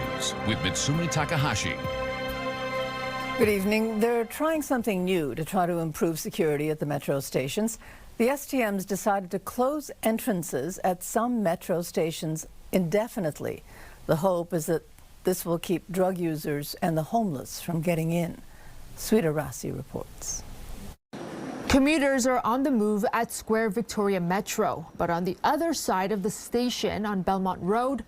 News with Mitsumi Takahashi. Good evening. They're trying something new to try to improve security at the metro stations. The STM's decided to close entrances at some metro stations indefinitely. The hope is that this will keep drug users and the homeless from getting in. Sweeta Rassi reports. Commuters are on the move at Square Victoria Metro, but on the other side of the station on Belmont Road,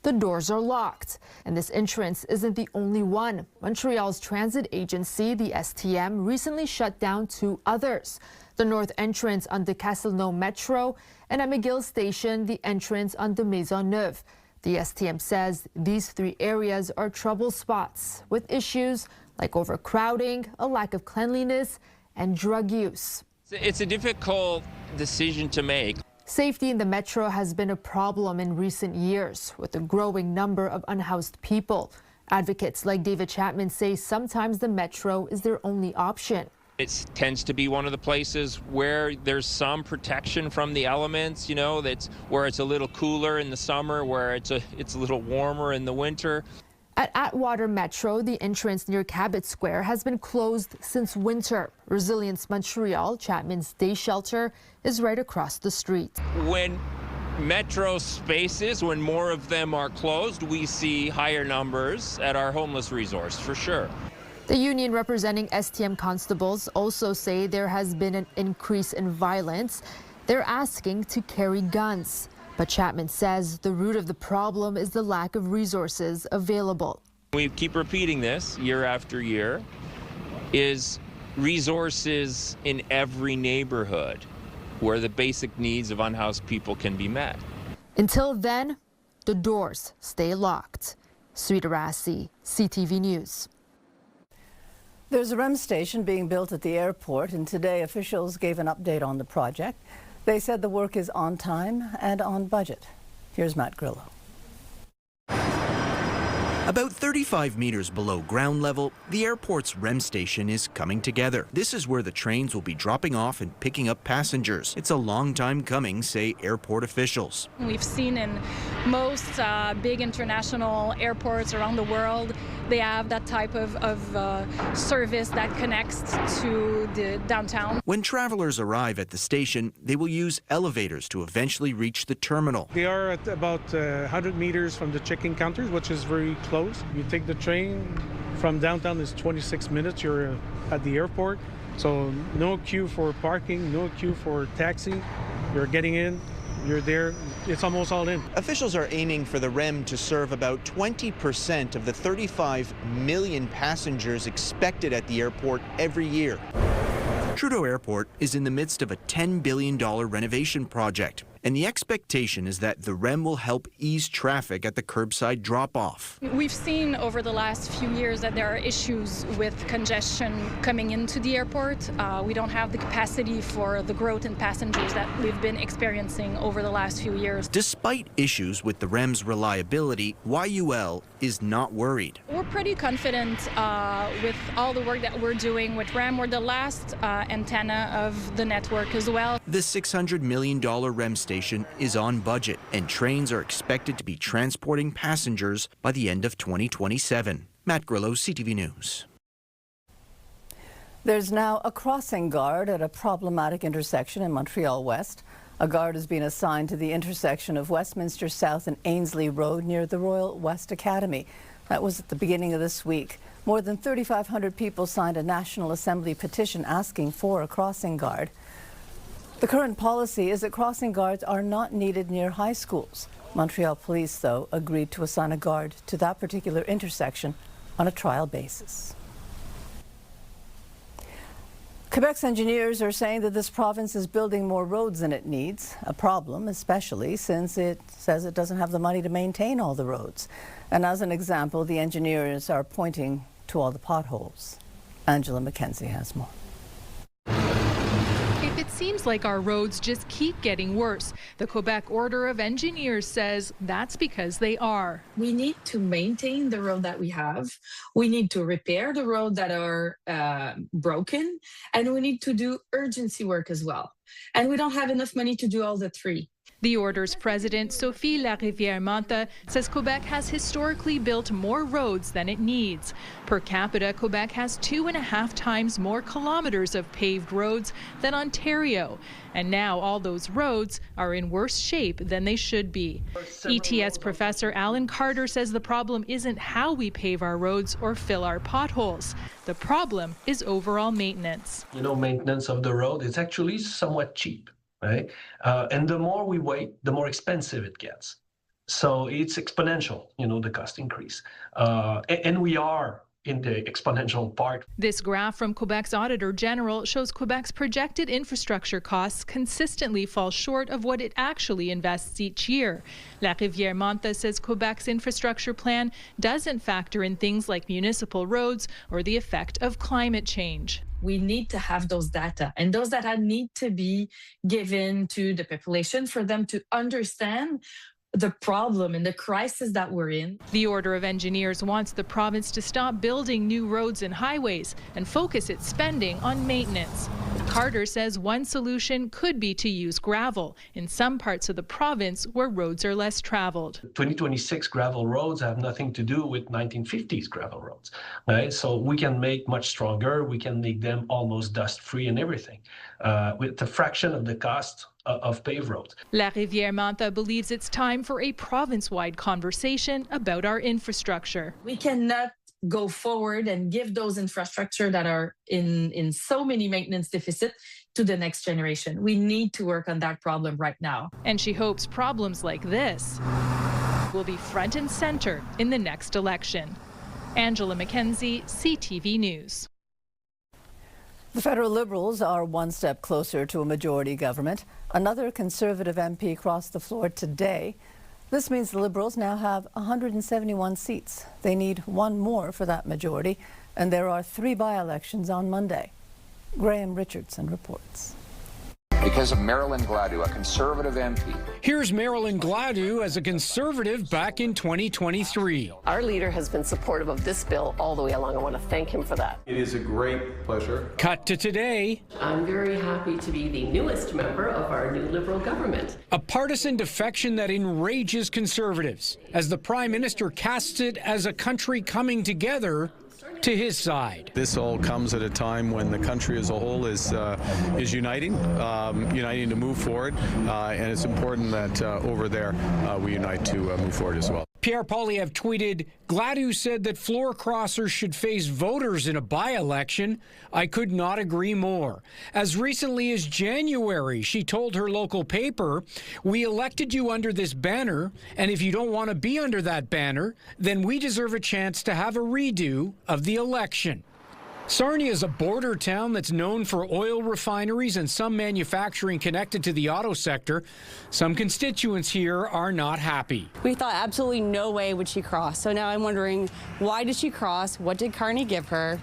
the doors are locked. And this entrance isn't the only one. Montreal's transit agency, the STM, recently shut down 2 others. The north entrance on the Castelnau Metro, and at McGill Station, the entrance on the Maisonneuve. The STM says these 3 areas are trouble spots with issues like overcrowding, a lack of cleanliness, and drug use. It's a difficult decision to make. Safety in the metro has been a problem in recent years with a growing number of unhoused people. Advocates like David Chapman say sometimes the metro is their only option. It tends to be one of the places where there's some protection from the elements, that's where it's a little cooler in the summer, where it's a little warmer in the winter. At Atwater Metro, the entrance near Cabot Square has been closed since winter. Resilience Montreal, Chapman's day shelter, is right across the street. When metro spaces, when more of them are closed, we see higher numbers at our homeless resource, for sure. The union representing STM constables also say there has been an increase in violence. They're asking to carry guns. But Chapman says the root of the problem is the lack of resources available. We keep repeating this year after year, is resources in every neighborhood where the basic needs of unhoused people can be met. Until then, the doors stay locked. Sweeta Rassi, CTV News. There's a REM station being built at the airport, and today officials gave an update on the project. They said the work is on time and on budget. Here's Matt Grillo. About 35 meters below ground level, the airport's REM station is coming together. This is where the trains will be dropping off and picking up passengers. It's a long time coming, say airport officials. We've seen in most big international airports around the world, they have that type of service that connects to the downtown. When travelers arrive at the station, they will use elevators to eventually reach the terminal. They are at about 100 meters from the check-in counters, which is very close. You take the train from downtown, it's 26 minutes, you're at the airport. So no queue for parking, no queue for taxi. You're getting in, you're there, it's almost all in. Officials are aiming for the REM to serve about 20% of the 35 million passengers expected at the airport every year. Trudeau Airport is in the midst of a $10 billion renovation project, and the expectation is that the REM will help ease traffic at the curbside drop-off. We've seen over the last few years that there are issues with congestion coming into the airport. We don't have the capacity for the growth in passengers that we've been experiencing over the last few years. Despite issues with the REM's reliability, YUL is not worried. We're pretty confident with all the work that we're doing with REM. We're the last antenna of the network as well. The $600 million REM station is on budget, and trains are expected to be transporting passengers by the end of 2027. Matt Grillo, CTV News. There's now a crossing guard at a problematic intersection in Montreal West. A guard has been assigned to the intersection of Westminster South and Ainslie Road near the Royal West Academy. That was at the beginning of this week. More than 3,500 people signed a National Assembly petition asking for a crossing guard. The current policy is that crossing guards are not needed near high schools. Montreal Police, though, agreed to assign a guard to that particular intersection on a trial basis. Quebec's engineers are saying that this province is building more roads than it needs, a problem especially since it says it doesn't have the money to maintain all the roads. And as an example, the engineers are pointing to all the potholes. Angela McKenzie has more. It seems like our roads just keep getting worse. The Quebec Order of Engineers says that's because they are. We need to maintain the road that we have. We need to repair the road that are broken, and we need to do urgency work as well. And we don't have enough money to do all the three. The order's president, Sophie Larivière-Manta, says Quebec has historically built more roads than it needs. Per capita, Quebec has 2.5 times more kilometers of paved roads than Ontario. And now all those roads are in worse shape than they should be. ETS professor Alan Carter says the problem isn't how we pave our roads or fill our potholes. The problem is overall maintenance. Maintenance of the road is actually somewhat cheap. Right? And the more we wait, the more expensive it gets. So it's exponential, the cost increase. And we are in the exponential part. This graph from Quebec's Auditor General shows Quebec's projected infrastructure costs consistently fall short of what it actually invests each year. Larivière-Manta says Quebec's infrastructure plan doesn't factor in things like municipal roads or the effect of climate change. We need to have those data, and those data need to be given to the population for them to understand the problem and the crisis that we're in. The Order of Engineers wants the province to stop building new roads and highways and focus its spending on maintenance. Carter says one solution could be to use gravel in some parts of the province where roads are less traveled. 2026 gravel roads have nothing to do with 1950s gravel roads, right? So we can make much stronger. We can make them almost dust-free and everything with a fraction of the cost of paved roads. Larivière-Manta believes it's time for a province-wide conversation about our infrastructure. We cannot go forward and give those infrastructure that are in so many maintenance deficit to the next generation. We need to work on that problem right now. And she hopes problems like this will be front and center in the next election. Angela McKenzie, CTV News. The federal Liberals are one step closer to a majority government. Another Conservative MP crossed the floor today. This means the Liberals now have 171 seats. They need one more for that majority, and there are 3 by-elections on Monday. Graham Richardson reports. Because of Marilyn Gladue, a Conservative MP. Here's Marilyn Gladue as a Conservative back in 2023. Our leader has been supportive of this bill all the way along. I want to thank him for that. It is a great pleasure. Cut to today. I'm very happy to be the newest member of our new Liberal government. A partisan defection that enrages Conservatives as the Prime Minister casts it as a country coming together to his side. This all comes at a time when the country as a whole is uniting to move forward, and it's important that over there we unite to move forward as well. Pierre Poilievre tweeted, Gladue said that floor crossers should face voters in a by-election. I could not agree more. As recently as January, she told her local paper, we elected you under this banner, and if you don't want to be under that banner, then we deserve a chance to have a redo of the election. Sarnia is a border town that's known for oil refineries and some manufacturing connected to the auto sector. Some constituents here are not happy. We thought absolutely no way would she cross. So now I'm wondering, why did she cross? What did Carney give her?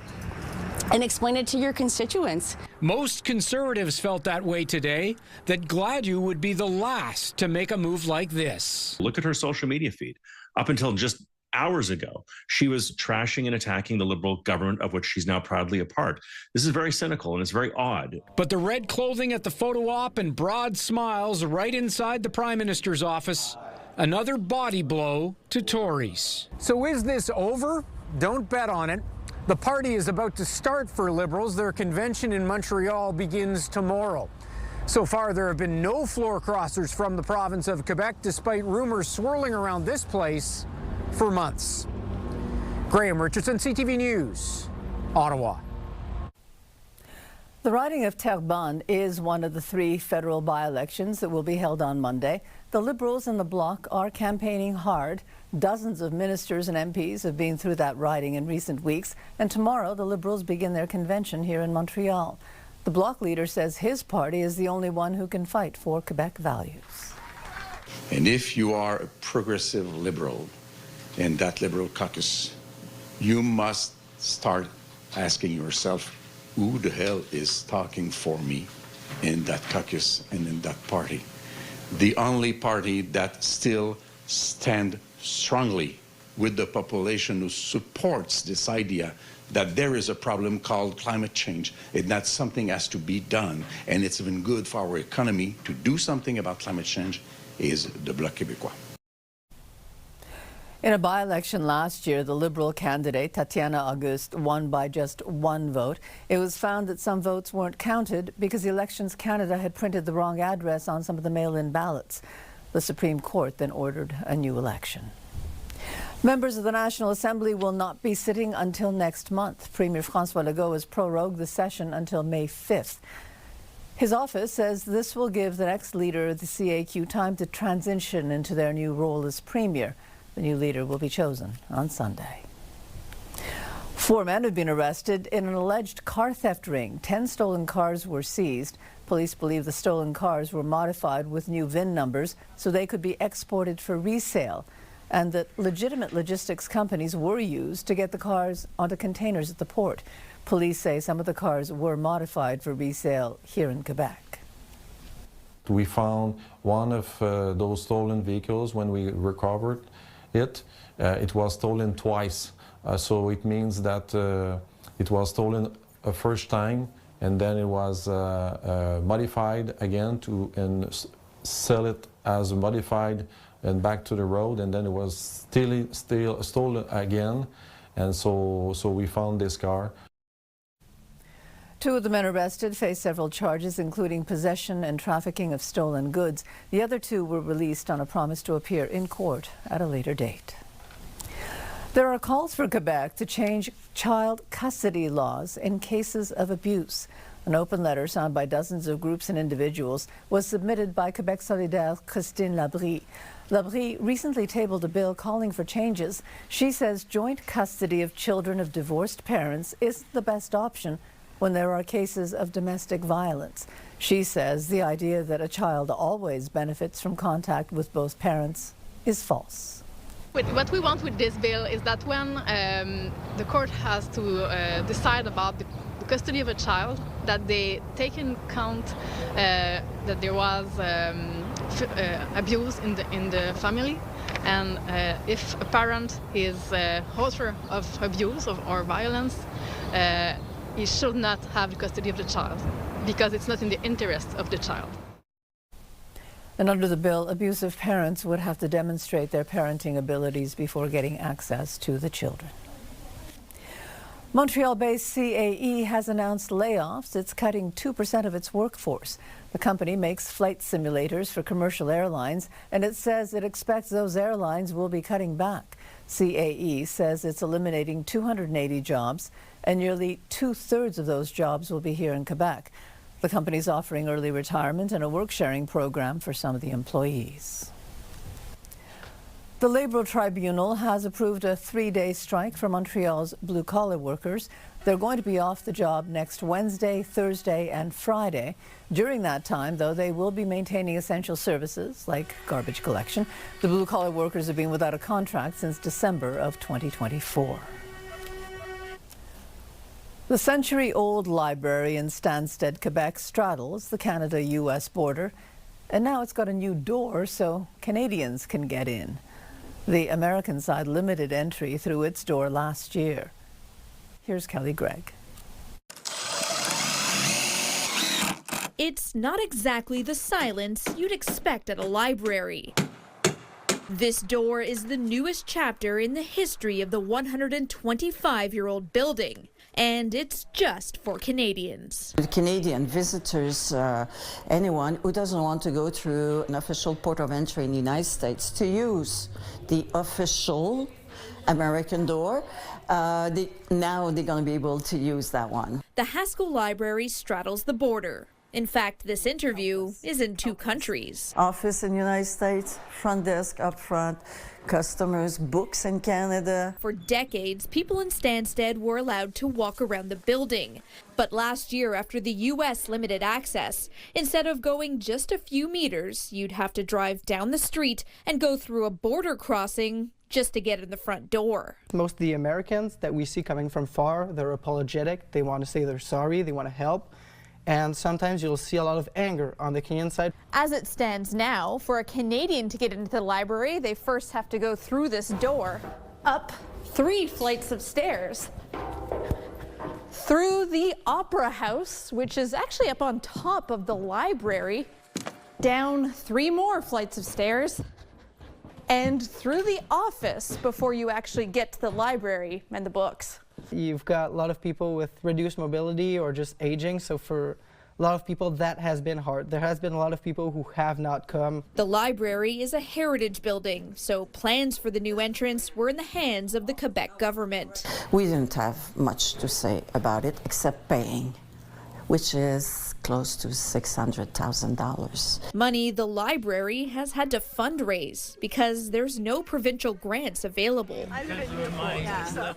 And explain it to your constituents. Most Conservatives felt that way today, that Gladue would be the last to make a move like this. Look at her social media feed. Up until just hours ago, she was trashing and attacking the Liberal government of which she's now proudly a part. This is very cynical and it's very odd. But the red clothing at the photo op and broad smiles right inside the Prime Minister's office, another body blow to Tories. So is this over? Don't bet on it. The party is about to start for Liberals. Their convention in Montreal begins tomorrow. So far, there have been no floor crossers from the province of Quebec, despite rumors swirling around this place for months. Graham Richardson, CTV News, Ottawa. The riding of Terrebonne is one of the 3 federal by-elections that will be held on Monday. The Liberals in the bloc are campaigning hard. Dozens of ministers and MPs have been through that riding in recent weeks, and tomorrow the Liberals begin their convention here in Montreal. The bloc leader says his party is the only one who can fight for Quebec values. And if you are a progressive Liberal in that Liberal caucus, you must start asking yourself, who the hell is talking for me in that caucus and in that party? The only party that still stands strongly with the population who supports this idea that there is a problem called climate change, and that something has to be done, and it's even good for our economy to do something about climate change, is the Bloc Québécois. In a by-election last year, the Liberal candidate, Tatiana Auguste, won by just one vote. It was found that some votes weren't counted because Elections Canada had printed the wrong address on some of the mail-in ballots. The Supreme Court then ordered a new election. Members of the National Assembly will not be sitting until next month. Premier François Legault has prorogued the session until May 5th. His office says this will give the next leader of the CAQ time to transition into their new role as Premier. The new leader will be chosen on Sunday. 4 men have been arrested in an alleged car theft ring. 10 stolen cars were seized. Police believe the stolen cars were modified with new VIN numbers so they could be exported for resale, and that legitimate logistics companies were used to get the cars onto containers at the port. Police say some of the cars were modified for resale here in Quebec. We found one of those stolen vehicles when we recovered it. It was stolen twice. So it means that it was stolen a first time and then it was modified again and sell it as modified and back to the road, and then it was still stolen again. And so we found this car. 2 of the men arrested face several charges, including possession and trafficking of stolen goods. The other 2 were released on a promise to appear in court at a later date. There are calls for Quebec to change child custody laws in cases of abuse. An open letter signed by dozens of groups and individuals was submitted by Quebec Solidaire Christine Labrie. Labrie recently tabled a bill calling for changes. She says joint custody of children of divorced parents isn't the best option when there are cases of domestic violence. She says the idea that a child always benefits from contact with both parents is false. What we want with this bill is that when the court has to decide about the custody of a child, that they take into account that there was abuse in the family, and if a parent is author of abuse or violence, he should not have the custody of the child because it's not in the interest of the child. And under the bill, abusive parents would have to demonstrate their parenting abilities before getting access to the children. Montreal-based CAE has announced layoffs. It's cutting 2% of its workforce. The company makes flight simulators for commercial airlines, and it says it expects those airlines will be cutting back. CAE says it's eliminating 280 jobs, and nearly 2/3 of those jobs will be here in Quebec. The company is offering early retirement and a work-sharing program for some of the employees. The Labour Tribunal has approved a 3-day strike for Montreal's blue-collar workers. They're going to be off the job next Wednesday, Thursday, and Friday. During that time, though, they will be maintaining essential services like garbage collection. The blue-collar workers have been without a contract since December of 2024. The century-old library in Stansted, Quebec, straddles the Canada-U.S. border, and now it's got a new door so Canadians can get in. The American side limited entry through its door last year. Here's Kelly Gregg. It's not exactly the silence you'd expect at a library. This door is the newest chapter in the history of the 125-year-old building, and it's just for Canadians. Canadian visitors, anyone who doesn't want to go through an official port of entry in the United States to use the official American door, now they're going to be able to use that one. The Haskell Library straddles the border. In fact, this interview is in 2 countries. Office in the United States, front desk up front, customers, books in Canada. For decades, people in Stansted were allowed to walk around the building. But last year, after the U.S. limited access, instead of going just a few meters, you'd have to drive down the street and go through a border crossing just to get in the front door. Most of the Americans that we see coming from far, they're apologetic. They want to say they're sorry, they want to help. And sometimes you'll see a lot of anger on the Canadian side. As it stands now, for a Canadian to get into the library, they first have to go through this door, up 3 flights of stairs, through the Opera House, which is actually up on top of the library, down 3 more flights of stairs, and through the office before you actually get to the library and the books. You've got a lot of people with reduced mobility or just aging, so for a lot of people that has been hard. There has been a lot of people who have not come. The library is a heritage building, so plans for the new entrance were in the hands of the Quebec government. We didn't have much to say about it except paying, which is close to $600,000. Money the library has had to fundraise because there's no provincial grants available.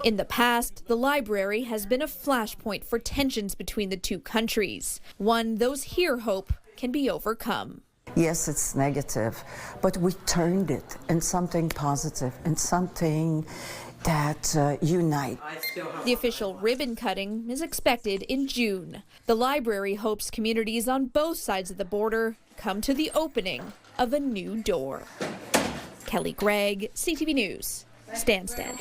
In the past, the library has been a flashpoint for tensions between the two countries, one those here hope can be overcome. Yes, it's negative, but we turned it in something positive, in something that unite. The official ribbon cutting is expected in June. The library hopes communities on both sides of the border come to the opening of a new door. Kelly Gregg, CTV News, Stansted.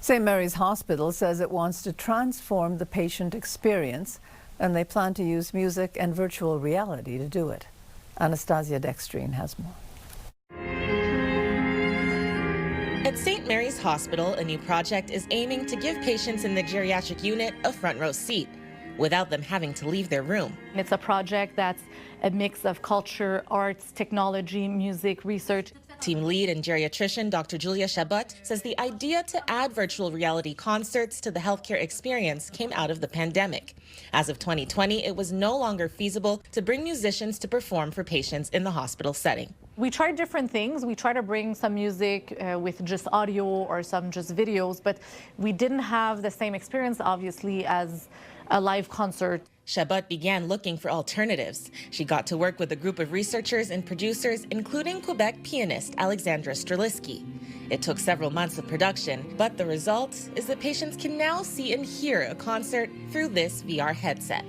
St. Mary's Hospital says it wants to transform the patient experience, and they plan to use music and virtual reality to do it. Anastasia Dextrine has more. At St. Mary's Hospital, a new project is aiming to give patients in the geriatric unit a front row seat without them having to leave their room. It's a project that's a mix of culture, arts, technology, music, research. Team lead and geriatrician Dr. Julia Chabot says the idea to add virtual reality concerts to the healthcare experience came out of the pandemic. As of 2020, it was no longer feasible to bring musicians to perform for patients in the hospital setting. We tried different things. We tried to bring some music with just audio or some just videos, but we didn't have the same experience, obviously, as a live concert. Chabot began looking for alternatives. She got to work with a group of researchers and producers, including Quebec pianist Alexandra Streliski. It took several months of production, but the result is that patients can now see and hear a concert through this VR headset.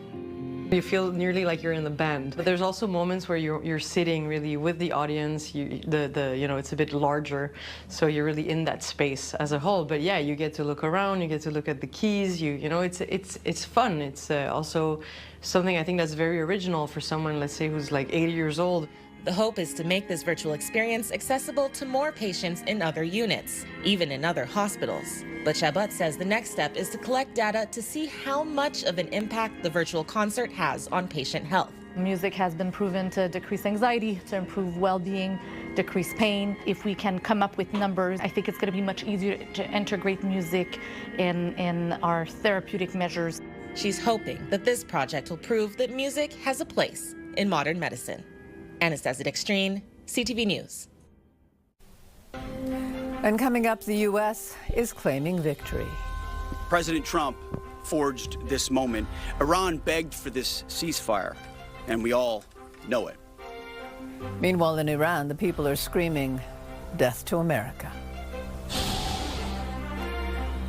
You feel nearly like you're in the band, but there's also moments where you're sitting really with the audience. It's a bit larger, so you're really in that space as a whole. But yeah, you get to look around, you get to look at the keys. It's fun. It's also something I think that's very original for someone, let's say, who's like 80 years old. The hope is to make this virtual experience accessible to more patients in other units, even in other hospitals. But Chabot says the next step is to collect data to see how much of an impact the virtual concert has on patient health. Music has been proven to decrease anxiety, to improve well-being, decrease pain. If we can come up with numbers, I think it's going to be much easier to integrate music in our therapeutic measures. She's hoping that this project will prove that music has a place in modern medicine. Anastasia Dextrine, CTV News. And coming up, the U.S. is claiming victory. President Trump forged this moment. Iran begged for this ceasefire, and we all know it. Meanwhile, in Iran, the people are screaming, "Death to America."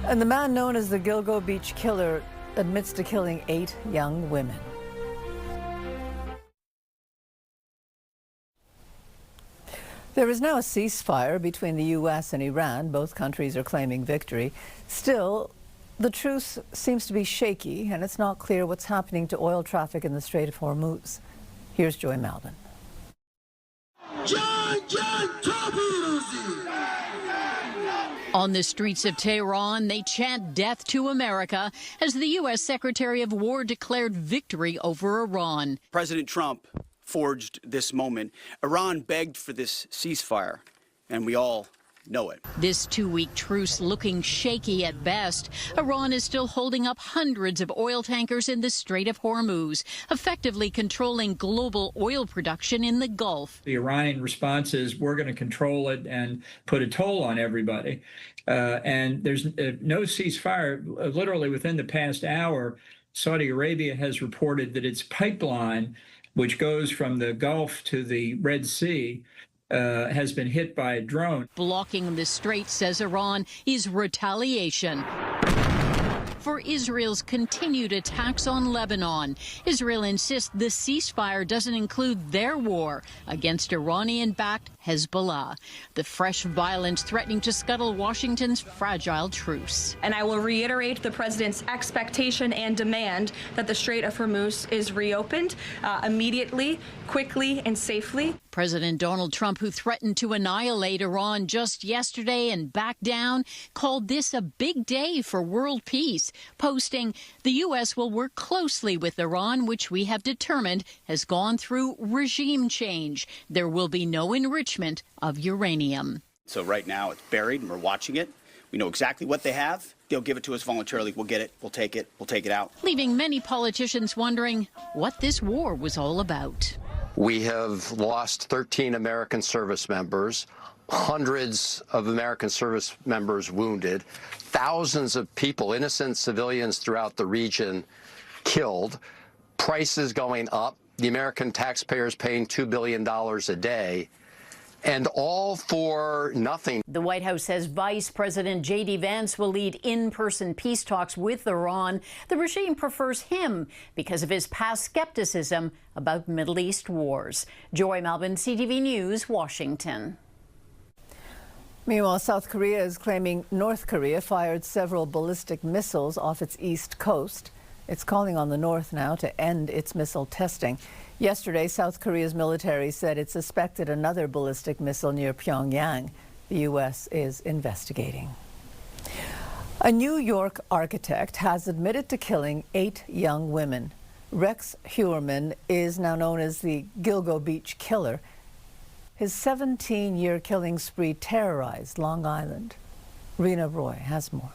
And the man known as the Gilgo Beach killer admits to killing 8 young women. There is now a ceasefire between the U.S. and Iran. Both countries are claiming victory. Still, the truce seems to be shaky, and it's not clear what's happening to oil traffic in the Strait of Hormuz. Here's Joy Malvin. On the streets of Tehran, they chant death to America as the U.S. Secretary of War declared victory over Iran. President Trump forged this moment. Iran begged for this ceasefire, and we all know it. This 2-week truce looking shaky at best. Iran is still holding up hundreds of oil tankers in the Strait of Hormuz, effectively controlling global oil production in the Gulf. The Iranian response is we're going to control it and put a toll on everybody. And there's no ceasefire. Literally within the past hour, Saudi Arabia has reported that its pipeline, which goes from the Gulf to the Red Sea, has been hit by a drone. Blocking the strait, says Iran, is retaliation for Israel's continued attacks on Lebanon. Israel insists the ceasefire doesn't include their war against Iranian-backed Hezbollah. The fresh violence threatening to scuttle Washington's fragile truce. And I will reiterate the president's expectation and demand that the Strait of Hormuz is reopened immediately, quickly, and safely. President Donald Trump, who threatened to annihilate Iran just yesterday and back down, called this a big day for world peace, posting, "The U.S. will work closely with Iran, which we have determined has gone through regime change. There will be no enrichment of uranium." So right now it's buried and we're watching it. We know exactly what they have. They'll give it to us voluntarily. We'll get it. We'll take it. We'll take it out. Leaving many politicians wondering what this war was all about. We have lost 13 American service members, hundreds of American service members wounded, thousands of people, innocent civilians throughout the region killed, prices going up, the American taxpayers paying $2 billion a day, and all for nothing. The White House says Vice President J.D. Vance will lead in-person peace talks with Iran. The regime prefers him because of his past skepticism about Middle East wars. Joy Melvin, CTV News, Washington. Meanwhile, South Korea is claiming North Korea fired several ballistic missiles off its east coast. It's calling on the North now to end its missile testing. Yesterday, South Korea's military said it suspected another ballistic missile near Pyongyang. The U.S. is investigating. A New York architect has admitted to killing 8 young women. Rex Heuermann is now known as the Gilgo Beach killer. His 17-year killing spree terrorized Long Island. Rena Roy has more.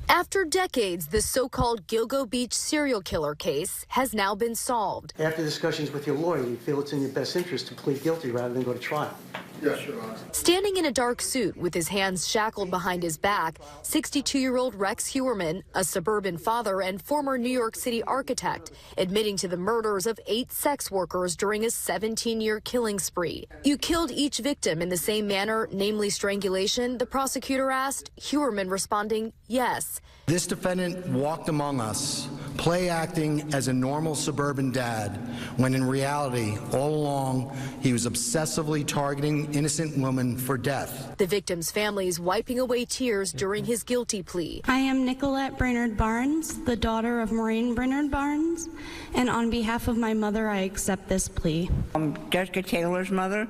After decades, the so-called Gilgo Beach serial killer case has now been solved. After discussions with your lawyer, you feel it's in your best interest to plead guilty rather than go to trial. Yes, Your Honor. Standing in a dark suit with his hands shackled behind his back, 62-year-old Rex Heuermann, a suburban father and former New York City architect, admitting to the murders of 8 sex workers during a 17-year killing spree. You killed each victim in the same manner, namely strangulation, the prosecutor asked, Heuermann responding, yes. This defendant walked among us, play acting as a normal suburban dad, when in reality, all along, he was obsessively targeting innocent women for death. The victim's families wiping away tears during his guilty plea. I am Nicolette Brainerd Barnes, the daughter of Maureen Brainerd Barnes, and on behalf of my mother, I accept this plea. I'm Jessica Taylor's mother,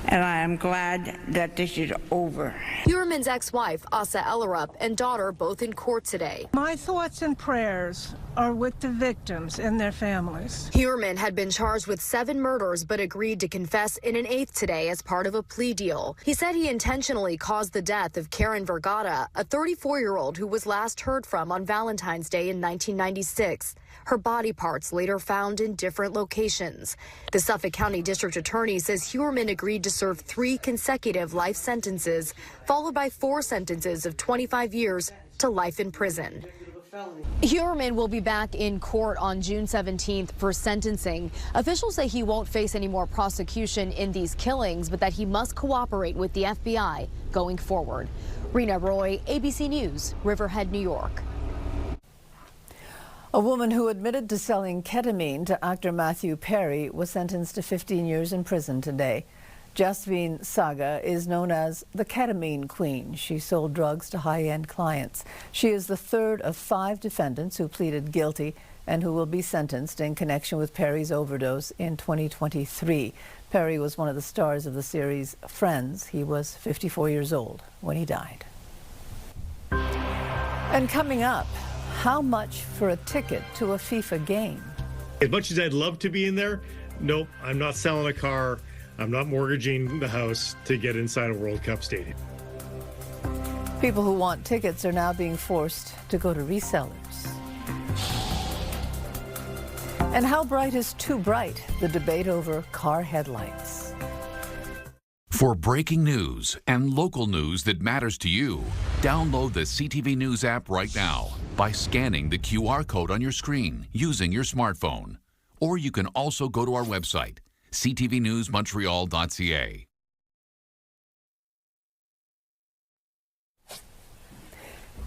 and I am glad that this is over. Heuermann's ex-wife, Asa Ellerup, and daughter both in court today. My thoughts and prayers are with the victims and their families. Heuermann had been charged with 7 murders but agreed to confess in an 8th today as part of a plea deal. He said he intentionally caused the death of Karen Vergata, a 34-year-old who was last heard from on Valentine's Day in 1996. Her body parts later found in different locations. The Suffolk County District Attorney says Heuermann agreed to serve 3 consecutive life sentences, followed by 4 sentences of 25 years to life in prison. Heuermann will be back in court on June 17th for sentencing. Officials say he won't face any more prosecution in these killings, but that he must cooperate with the FBI going forward. Rena Roy, ABC News, Riverhead, New York. A woman who admitted to selling ketamine to actor Matthew Perry was sentenced to 15 years in prison today. Jasveen Saga is known as the Ketamine Queen. She sold drugs to high-end clients. She is the 3rd of 5 defendants who pleaded guilty and who will be sentenced in connection with Perry's overdose in 2023. Perry was one of the stars of the series Friends. He was 54 years old when he died. And coming up, how much for a ticket to a FIFA game? As much as I'd love to be in there, nope, I'm not selling a car. I'm not mortgaging the house to get inside a World Cup stadium. People who want tickets are now being forced to go to resellers. And how bright is too bright? The debate over car headlights. For breaking news and local news that matters to you, download the CTV News app right now by scanning the QR code on your screen using your smartphone. Or you can also go to our website, ctvnewsmontreal.ca.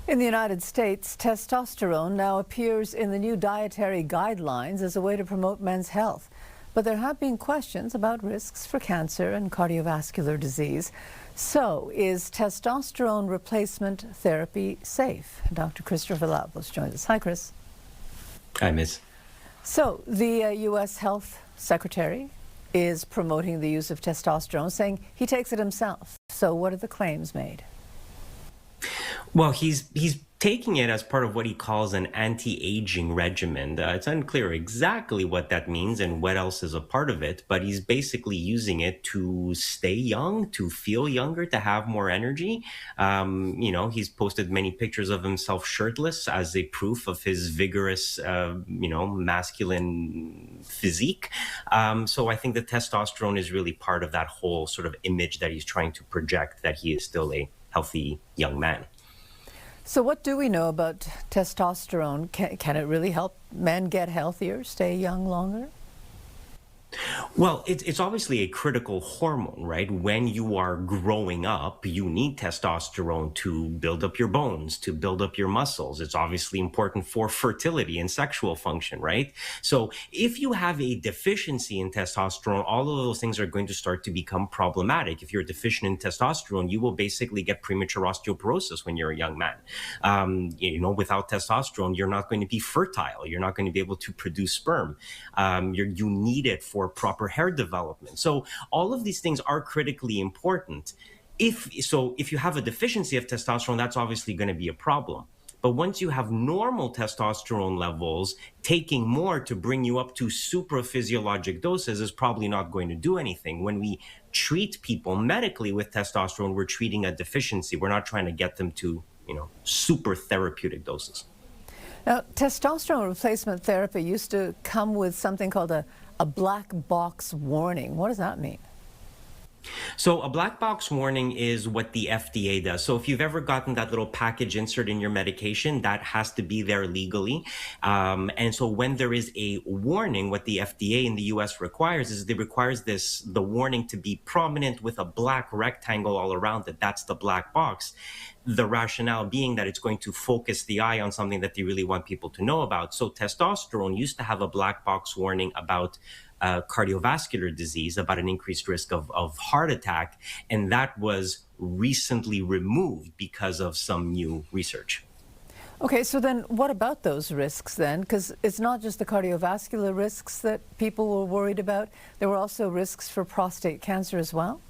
In the United States, testosterone now appears in the new dietary guidelines as a way to promote men's health. But there have been questions about risks for cancer and cardiovascular disease. So, is testosterone replacement therapy safe? Dr. Christopher Labos joins us. Hi, Chris. Hi, Ms. So, the U.S. Health Secretary is promoting the use of testosterone, saying he takes it himself. So, what are the claims made? Well, he's taking it as part of what he calls an anti-aging regimen. It's unclear exactly what that means and what else is a part of it, but he's basically using it to stay young, to feel younger, to have more energy. He's posted many pictures of himself shirtless as a proof of his vigorous, masculine physique. So I think the testosterone is really part of that whole sort of image that he's trying to project, that he is still a healthy young man. So what do we know about testosterone? Can it really help men get healthier, stay young longer? Well, it's obviously a critical hormone, right? When you are growing up, you need testosterone to build up your bones, to build up your muscles. It's obviously important for fertility and sexual function, right? So if you have a deficiency in testosterone, all of those things are going to start to become problematic. If you're deficient in testosterone, you will basically get premature osteoporosis when you're a young man. Without testosterone, you're not going to be fertile. You're not going to be able to produce sperm. You need it for proper hair development. So all of these things are critically important. If you have a deficiency of testosterone, that's obviously going to be a problem. But once you have normal testosterone levels, taking more to bring you up to supraphysiologic doses is probably not going to do anything. When we treat people medically with testosterone, we're treating a deficiency. We're not trying to get them to, super therapeutic doses. Now, testosterone replacement therapy used to come with something called a black box warning. What does that mean? So a black box warning is what the FDA does. So if you've ever gotten that little package insert in your medication, that has to be there legally. And so when there is a warning, what the FDA in the US requires is the warning to be prominent with a black rectangle all around it. That's the black box. The rationale being that it's going to focus the eye on something that they really want people to know about. So testosterone used to have a black box warning about cardiovascular disease, about an increased risk of heart attack, and that was recently removed because of some new research. Okay, so then what about those risks then? Because it's not just the cardiovascular risks that people were worried about. There were also risks for prostate cancer as well?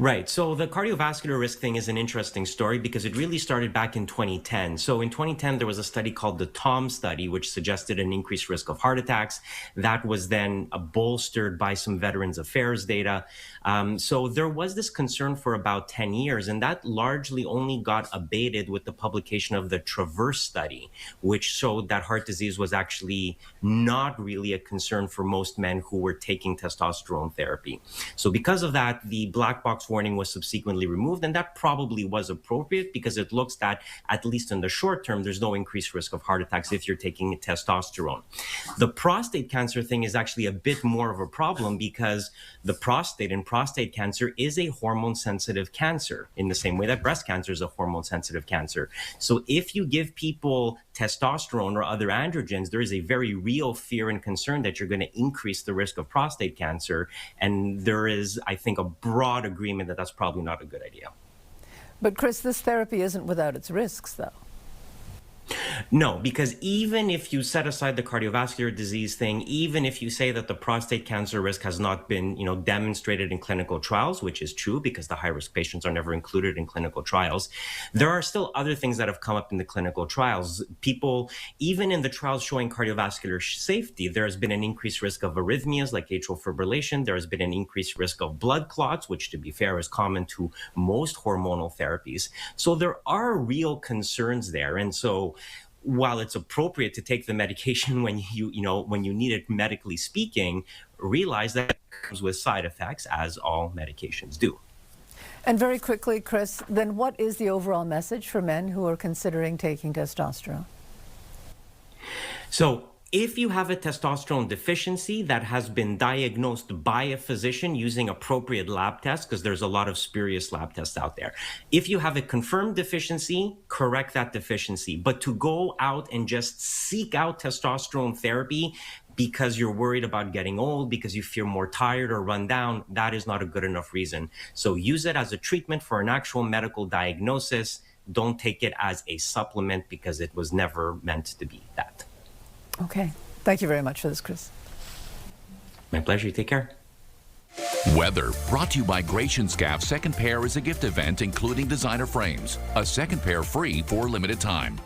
Right. So the cardiovascular risk thing is an interesting story because it really started back in 2010. So in 2010, there was a study called the TOM study, which suggested an increased risk of heart attacks. That was then bolstered by some Veterans Affairs data. So there was this concern for about 10 years, and that largely only got abated with the publication of the TRAVERSE study, which showed that heart disease was actually not really a concern for most men who were taking testosterone therapy. So because of that, the black box warning was subsequently removed, and that probably was appropriate because it looks that, at least in the short term, there's no increased risk of heart attacks if you're taking testosterone. The prostate cancer thing is actually a bit more of a problem because the prostate and prostate cancer is a hormone-sensitive cancer in the same way that breast cancer is a hormone-sensitive cancer. So if you give people testosterone or other androgens, there is a very real fear and concern that you're going to increase the risk of prostate cancer. And there is, I think, a broad agreement that that's probably not a good idea. But Chris, this therapy isn't without its risks, though. No, because even if you set aside the cardiovascular disease thing, even if you say that the prostate cancer risk has not been, demonstrated in clinical trials, which is true because the high-risk patients are never included in clinical trials, there are still other things that have come up in the clinical trials. People, even in the trials showing cardiovascular safety, there has been an increased risk of arrhythmias like atrial fibrillation. There has been an increased risk of blood clots, which, to be fair, is common to most hormonal therapies. So there are real concerns there. And so while it's appropriate to take the medication when you need it medically speaking, realize that it comes with side effects, as all medications do. And very quickly, Chris, then what is the overall message for men who are considering taking testosterone? So If you have a testosterone deficiency that has been diagnosed by a physician using appropriate lab tests, because there's a lot of spurious lab tests out there. If you have a confirmed deficiency, correct that deficiency. But to go out and just seek out testosterone therapy because you're worried about getting old, because you feel more tired or run down, that is not a good enough reason. So use it as a treatment for an actual medical diagnosis. Don't take it as a supplement because it was never meant to be that. Okay. Thank you very much for this, Chris. My pleasure. Take care. Weather brought to you by Gratian Scaff. Second pair is a gift event including designer frames. A second pair free for a limited time.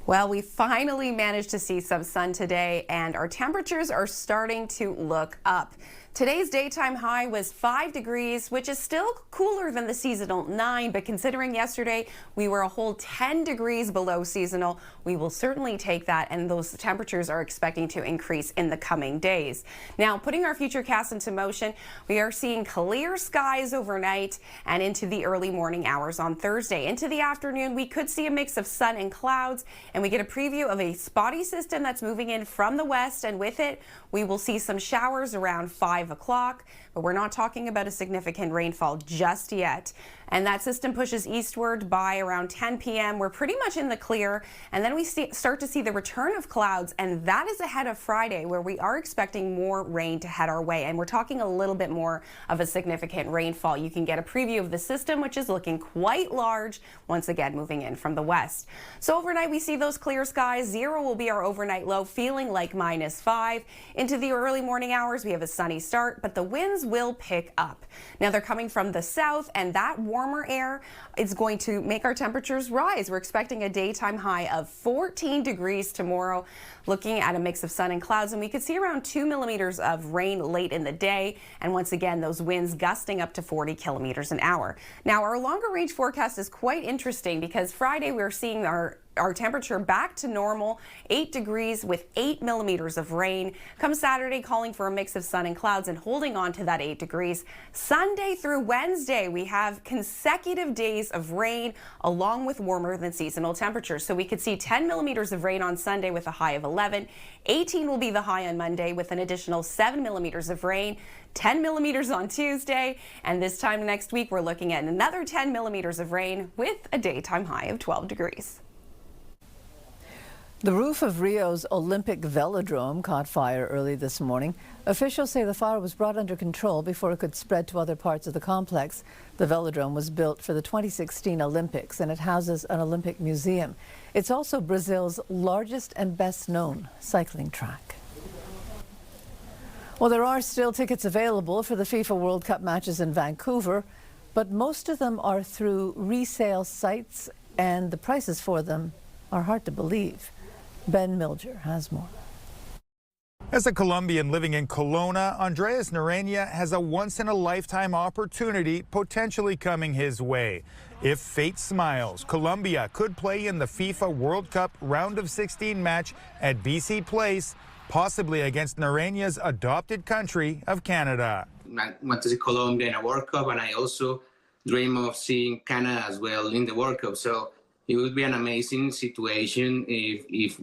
Well, we finally managed to see some sun today, and our temperatures are starting to look up. Today's daytime high was 5 degrees, which is still cooler than the seasonal 9, but considering yesterday we were a whole 10 degrees below seasonal, we will certainly take that, and those temperatures are expecting to increase in the coming days. Now, putting our futurecast into motion, we are seeing clear skies overnight and into the early morning hours on Thursday. Into the afternoon, we could see a mix of sun and clouds, and we get a preview of a spotty system that's moving in from the west, and with it, we will see some showers around 5 o'clock, but we're not talking about a significant rainfall just yet. And that system pushes eastward by around 10 p.m. We're pretty much in the clear, and then we start to see the return of clouds, and that is ahead of Friday, where we are expecting more rain to head our way, and we're talking a little bit more of a significant rainfall. You can get a preview of the system, which is looking quite large, once again moving in from the west. So overnight we see those clear skies. 0 will be our overnight low, feeling like -5. Into the early morning hours we have a sunny start, but the winds will pick up. Now they're coming from the south, and that warmer air is going to make our temperatures rise. We're expecting a daytime high of 14 degrees tomorrow, looking at a mix of sun and clouds, and we could see around 2 millimeters of rain late in the day, and once again those winds gusting up to 40 kilometers an hour. Now our longer range forecast is quite interesting because Friday we're seeing our temperature back to normal, 8 degrees with 8 millimeters of rain. Come Saturday, calling for a mix of sun and clouds and holding on to that 8 degrees. Sunday through Wednesday, we have consecutive days of rain along with warmer than seasonal temperatures. So we could see 10 millimeters of rain on Sunday with a high of 11. 18 will be the high on Monday with an additional 7 millimeters of rain. 10 millimeters on Tuesday, and this time next week we're looking at another 10 millimeters of rain with a daytime high of 12 degrees. The roof of Rio's Olympic Velodrome caught fire early this morning. Officials say the fire was brought under control before it could spread to other parts of the complex. The Velodrome was built for the 2016 Olympics, and it houses an Olympic museum. It's also Brazil's largest and best-known cycling track. Well, there are still tickets available for the FIFA World Cup matches in Vancouver, but most of them are through resale sites, and the prices for them are hard to believe. Ben Milger has more. As a Colombian living in Kelowna, Andres Narenya has a once-in-a-lifetime opportunity potentially coming his way. If fate smiles, Colombia could play in the FIFA World Cup round of 16 match at BC Place, possibly against Narenya's adopted country of Canada. I want to see Colombia in a World Cup, and I also dream of seeing Canada as well in the World Cup. So it would be an amazing situation if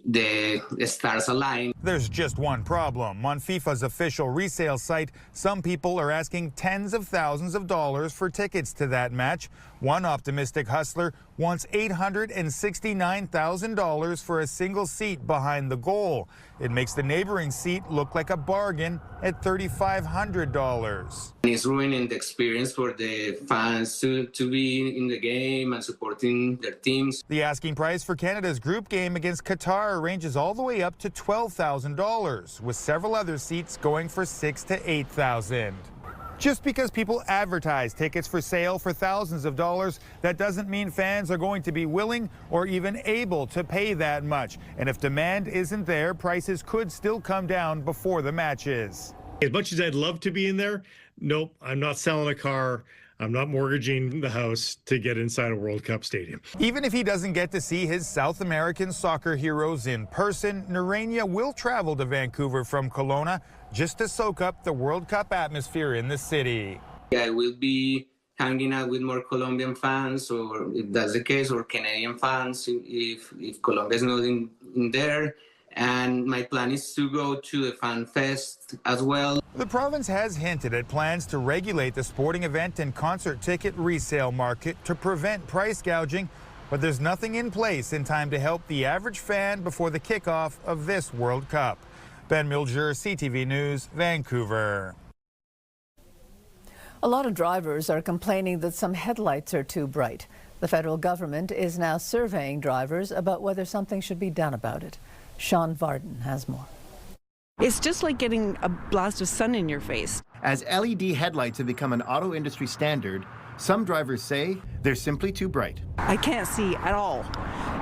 the stars align. There's just one problem. On FIFA's official resale site, some people are asking tens of thousands of dollars for tickets to that match. One optimistic hustler wants $869,000 for a single seat behind the goal. It makes the neighboring seat look like a bargain at $3,500. It's ruining the experience for the fans to be in the game and supporting their teams. The asking price for Canada's group game against Qatar ranges all the way up to $12,000, with several other seats going for $6,000 to $8,000. Just because people advertise tickets for sale for thousands of dollars, that doesn't mean fans are going to be willing or even able to pay that much. And if demand isn't there, prices could still come down before the matches. As much as I'd love to be in there, nope, I'm not selling a car. I'm not mortgaging the house to get inside a World Cup stadium. Even if he doesn't get to see his South American soccer heroes in person, Narenya will travel to Vancouver from Kelowna just to soak up the World Cup atmosphere in the city. I will be hanging out with more Colombian fans, or if that's the case, or Canadian fans, if Colombia is not in there. And my plan is to go to the Fan Fest as well. The province has hinted at plans to regulate the sporting event and concert ticket resale market to prevent price gouging, but there's nothing in place in time to help the average fan before the kickoff of this World Cup. Ben Milger, CTV News, Vancouver. A lot of drivers are complaining that some headlights are too bright. The federal government is now surveying drivers about whether something should be done about it. Sean Varden has more. It's just like getting a blast of sun in your face. As LED headlights have become an auto industry standard, some drivers say they're simply too bright. I can't see at all,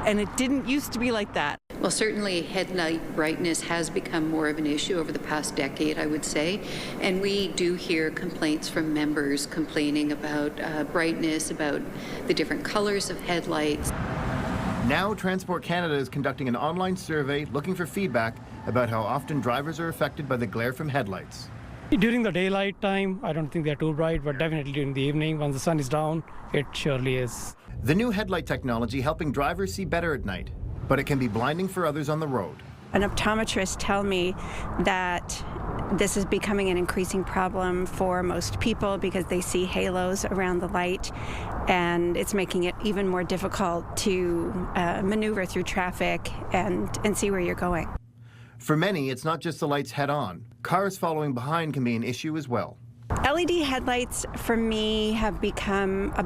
and it didn't used to be like that. Well, certainly headlight brightness has become more of an issue over the past decade, I would say, and we do hear complaints from members complaining about brightness, about the different colors of headlights. Now Transport Canada is conducting an online survey looking for feedback about how often drivers are affected by the glare from headlights. During the daylight time, I don't think they're too bright, but definitely during the evening, once the sun is down, it surely is. The new headlight technology helping drivers see better at night, but it can be blinding for others on the road. An optometrist told me that this is becoming an increasing problem for most people because they see halos around the light, and it's making it even more difficult to maneuver through traffic and see where you're going. For many, it's not just the lights head-on. Cars following behind can be an issue as well. LED headlights, for me, have become a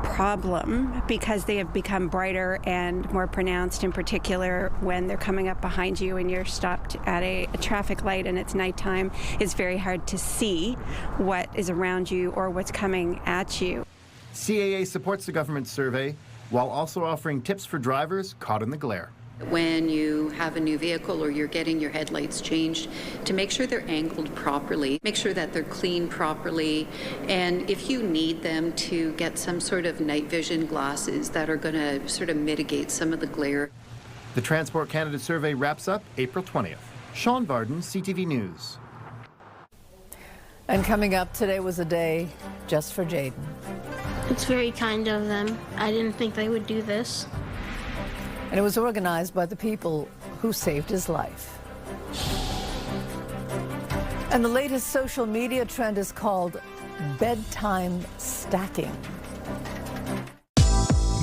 problem because they have become brighter and more pronounced, in particular when they're coming up behind you and you're stopped at a traffic light and it's nighttime. It's very hard to see what is around you or what's coming at you. CAA supports the government survey while also offering tips for drivers caught in the glare. When you have a new vehicle or you're getting your headlights changed, to make sure they're angled properly, make sure that they're cleaned properly, and if you need them, to get some sort of night vision glasses that are going to sort of mitigate some of the glare. The Transport Canada survey wraps up April 20th. Sean Varden, CTV News. And coming up today was a day just for Jaden. It's very kind of them. I didn't think they would do this. And it was organized by the people who saved his life. And the latest social media trend is called bedtime stacking.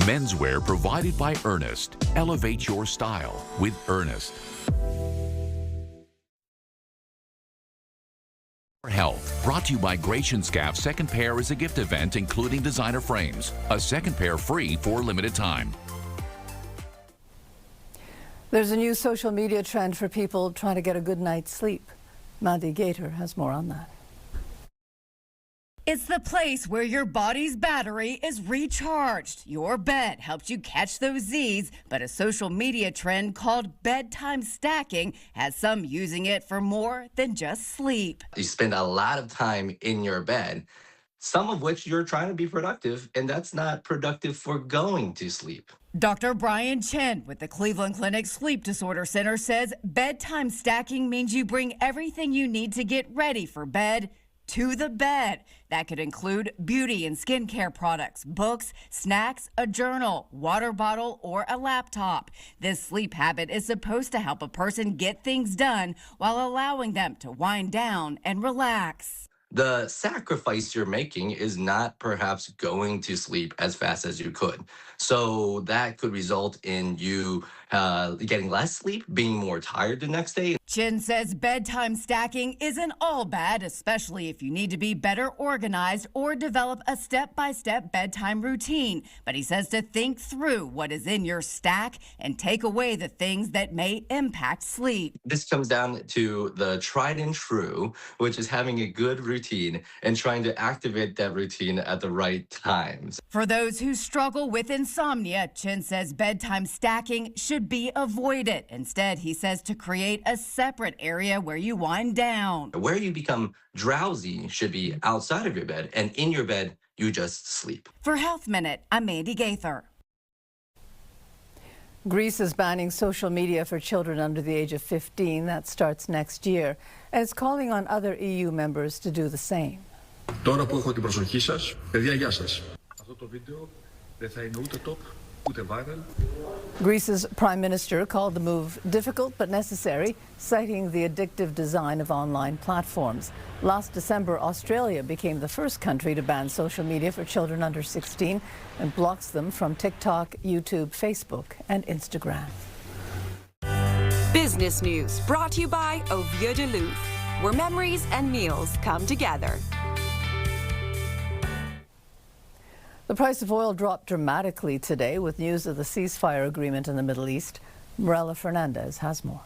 Menswear provided by Ernest. Elevate your style with Ernest. Health, brought to you by Gratian Scaff's second pair is a gift event including designer frames. A second pair free for a limited time. There's a new social media trend for people trying to get a good night's sleep. Mandy Gator has more on that. It's the place where your body's battery is recharged. Your bed helps you catch those Z's, but a social media trend called bedtime stacking has some using it for more than just sleep. You spend a lot of time in your bed, some of which you're trying to be productive, and that's not productive for going to sleep. Dr. Brian Chen with the Cleveland Clinic Sleep Disorder Center says bedtime stacking means you bring everything you need to get ready for bed to the bed. That could include beauty and skincare products, books, snacks, a journal, water bottle, or a laptop. This sleep habit is supposed to help a person get things done while allowing them to wind down and relax. The sacrifice you're making is not perhaps going to sleep as fast as you could. So that could result in you getting less sleep, being more tired the next day. Chin says bedtime stacking isn't all bad, especially if you need to be better organized or develop a step-by-step bedtime routine. But he says to think through what is in your stack and take away the things that may impact sleep. This comes down to the tried and true, which is having a good routine and trying to activate that routine at the right times. For those who struggle with insomnia, Chin says bedtime stacking should be avoided. Instead, he says to create a separate area where you wind down. Where you become drowsy should be outside of your bed, and in your bed, you just sleep. For Health Minute, I'm Mandy Gaither. Greece is banning social media for children under the age of 15. That starts next year. And it's calling on other EU members to do the same. Τώρα που έχω την προσοχή σας, παιδιά, γεια σας. Αυτό το βίντεο δεν θα είναι ούτε top, ούτε viral. Greece's prime minister called the move difficult but necessary, citing the addictive design of online platforms. Last December, Australia became the first country to ban social media for children under 16 and blocks them from TikTok, YouTube, Facebook, and Instagram. Business News brought to you by Au Vieux de Louvre, where memories and meals come together. The price of oil dropped dramatically today with news of the ceasefire agreement in the Middle East. Morella Fernandez has more.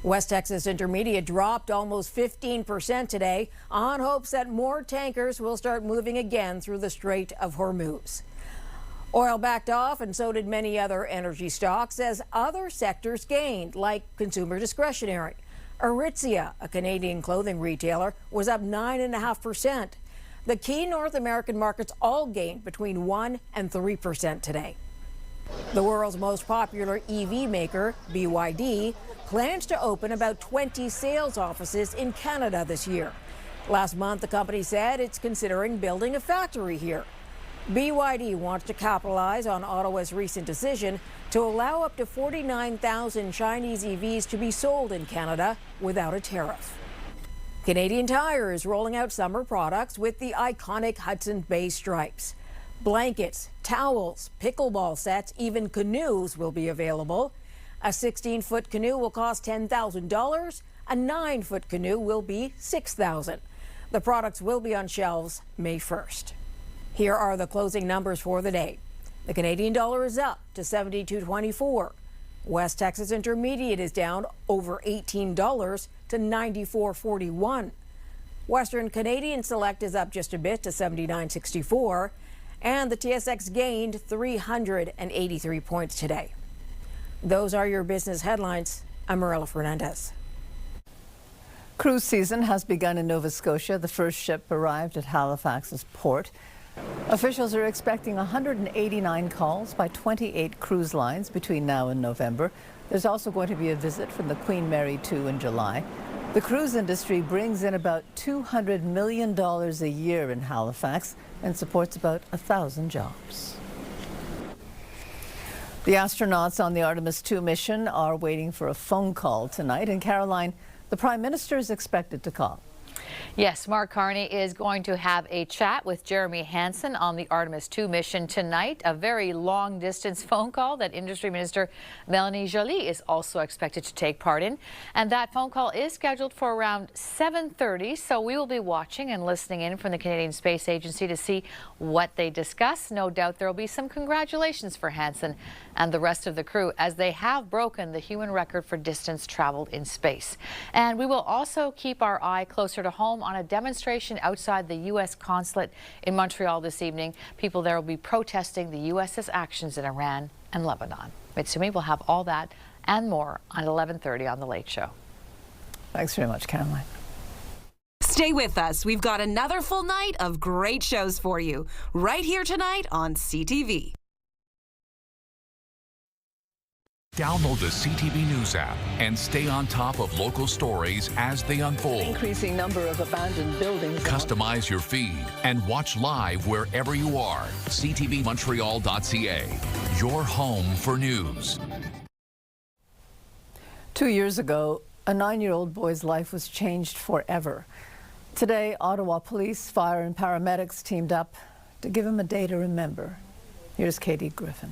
West Texas Intermediate dropped almost 15% today on hopes that more tankers will start moving again through the Strait of Hormuz. Oil backed off, and so did many other energy stocks as other sectors gained, like consumer discretionary. Aritzia, a Canadian clothing retailer, was up 9.5%. The key North American markets all gained between 1% and 3% today. The world's most popular EV maker, BYD, plans to open about 20 sales offices in Canada this year. Last month, the company said it's considering building a factory here. BYD wants to capitalize on Ottawa's recent decision to allow up to 49,000 Chinese EVs to be sold in Canada without a tariff. Canadian Tire is rolling out summer products with the iconic Hudson Bay stripes. Blankets, towels, pickleball sets, even canoes will be available. A 16-foot canoe will cost $10,000. A 9-foot canoe will be $6,000. The products will be on shelves May 1st. Here are the closing numbers for the day. The Canadian dollar is up to $72.24. West Texas Intermediate is down over $18 to $94.41. Western Canadian Select is up just a bit to $79.64. And the TSX gained 383 points today. Those are your business headlines. I'm Morella Fernandez. Cruise season has begun in Nova Scotia. The first ship arrived at Halifax's port. Officials are expecting 189 calls by 28 cruise lines between now and November. There's also going to be a visit from the Queen Mary 2 in July. The cruise industry brings in about $200 million a year in Halifax and supports about 1,000 jobs. The astronauts on the Artemis 2 mission are waiting for a phone call tonight. And Caroline, the Prime Minister is expected to call. Yes, Mark Carney is going to have a chat with Jeremy Hansen on the Artemis 2 mission tonight. A very long-distance phone call that Industry Minister Melanie Joly is also expected to take part in. And that phone call is scheduled for around 7:30, so we will be watching and listening in from the Canadian Space Agency to see what they discuss. No doubt there will be some congratulations for Hansen and the rest of the crew, as they have broken the human record for distance traveled in space. And we will also keep our eye closer to home on a demonstration outside the U.S. consulate in Montreal this evening. People there will be protesting the U.S.'s actions in Iran and Lebanon. Mitsumi will have all that and more on 11:30 on The Late Show. Thanks very much, Caroline. Stay with us. We've got another full night of great shows for you right here tonight on CTV. Download the CTV News app and stay on top of local stories as they unfold. Increasing number of abandoned buildings. Customize your feed and watch live wherever you are. CTVMontreal.ca, your home for news. 2 years ago, a 9-year-old boy's life was changed forever. Today, Ottawa police, fire, and paramedics teamed up to give him a day to remember. Here's Katie Griffin.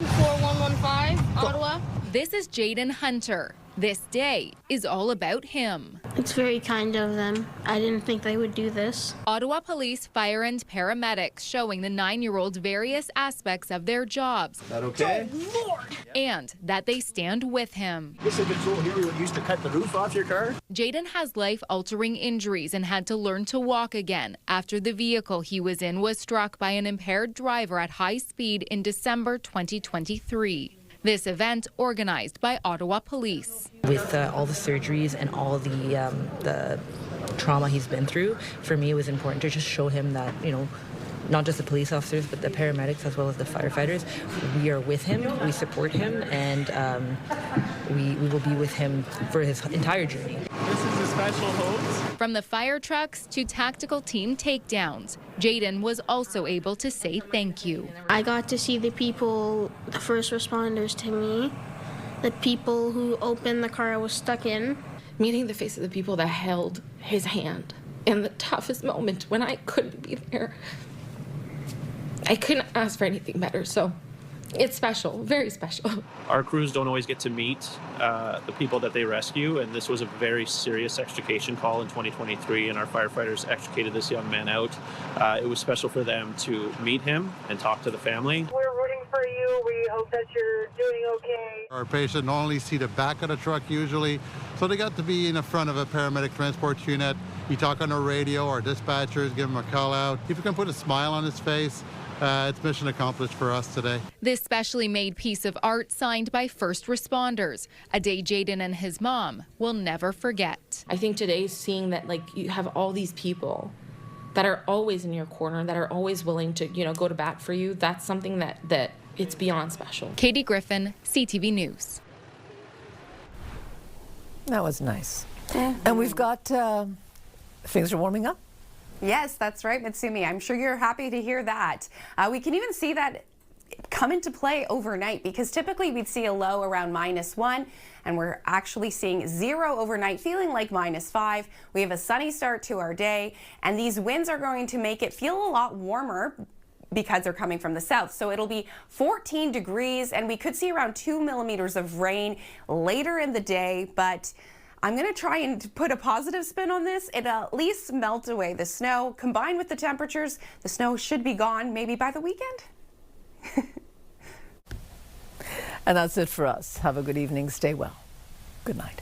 4115, Ottawa. This is Jaden Hunter. This day is all about him. It's very kind of them. I didn't think they would do this. Ottawa police, fire, and paramedics showing the 9-year-old's various aspects of their jobs. Is that okay? Oh, Lord! And that they stand with him. This is the tool here we used to cut the roof off your car? Jaden has life-altering injuries and had to learn to walk again after the vehicle he was in was struck by an impaired driver at high speed in December 2023. This event organized by Ottawa Police. With all the surgeries and all the trauma he's been through, for me it was important to just show him that, you know, not just the police officers, but the paramedics as well as the firefighters, we are with him, we support him, and we will be with him for his entire journey. This is a special hose. From the fire trucks to tactical team takedowns, Jaden was also able to say thank you. I got to see the people, the first responders to me, the people who opened the car I was stuck in. Meeting the face of the people that held his hand in the toughest moment when I couldn't be there. I couldn't ask for anything better, so it's special, very special. Our crews don't always get to meet the people that they rescue, and this was a very serious extrication call in 2023, and our firefighters extricated this young man out. It was special for them to meet him and talk to the family. We're rooting for you. We hope that you're doing okay. Our patient only see the back of the truck usually, so they got to be in the front of a paramedic transport unit. You talk on the radio, our dispatchers give him a call out. If you can put a smile on his face, it's mission accomplished for us today. This specially made piece of art signed by first responders, a day Jaden and his mom will never forget. I think today, seeing that you have all these people that are always in your corner, that are always willing to, go to bat for you, that's something that it's beyond special. Katie Griffin, CTV News. That was nice. And we've got, things are warming up. Yes, that's right, Mitsumi. I'm sure you're happy to hear that. We can even see that come into play overnight, because typically we'd see a low around -1, and we're actually seeing 0 overnight, feeling like -5. We have a sunny start to our day, and these winds are going to make it feel a lot warmer because they're coming from the south. So it'll be 14 degrees, and we could see around 2 millimeters of rain later in the day, but I'm going to try and put a positive spin on this. It'll at least melt away the snow. Combined with the temperatures, the snow should be gone maybe by the weekend. And that's it for us. Have a good evening. Stay well. Good night.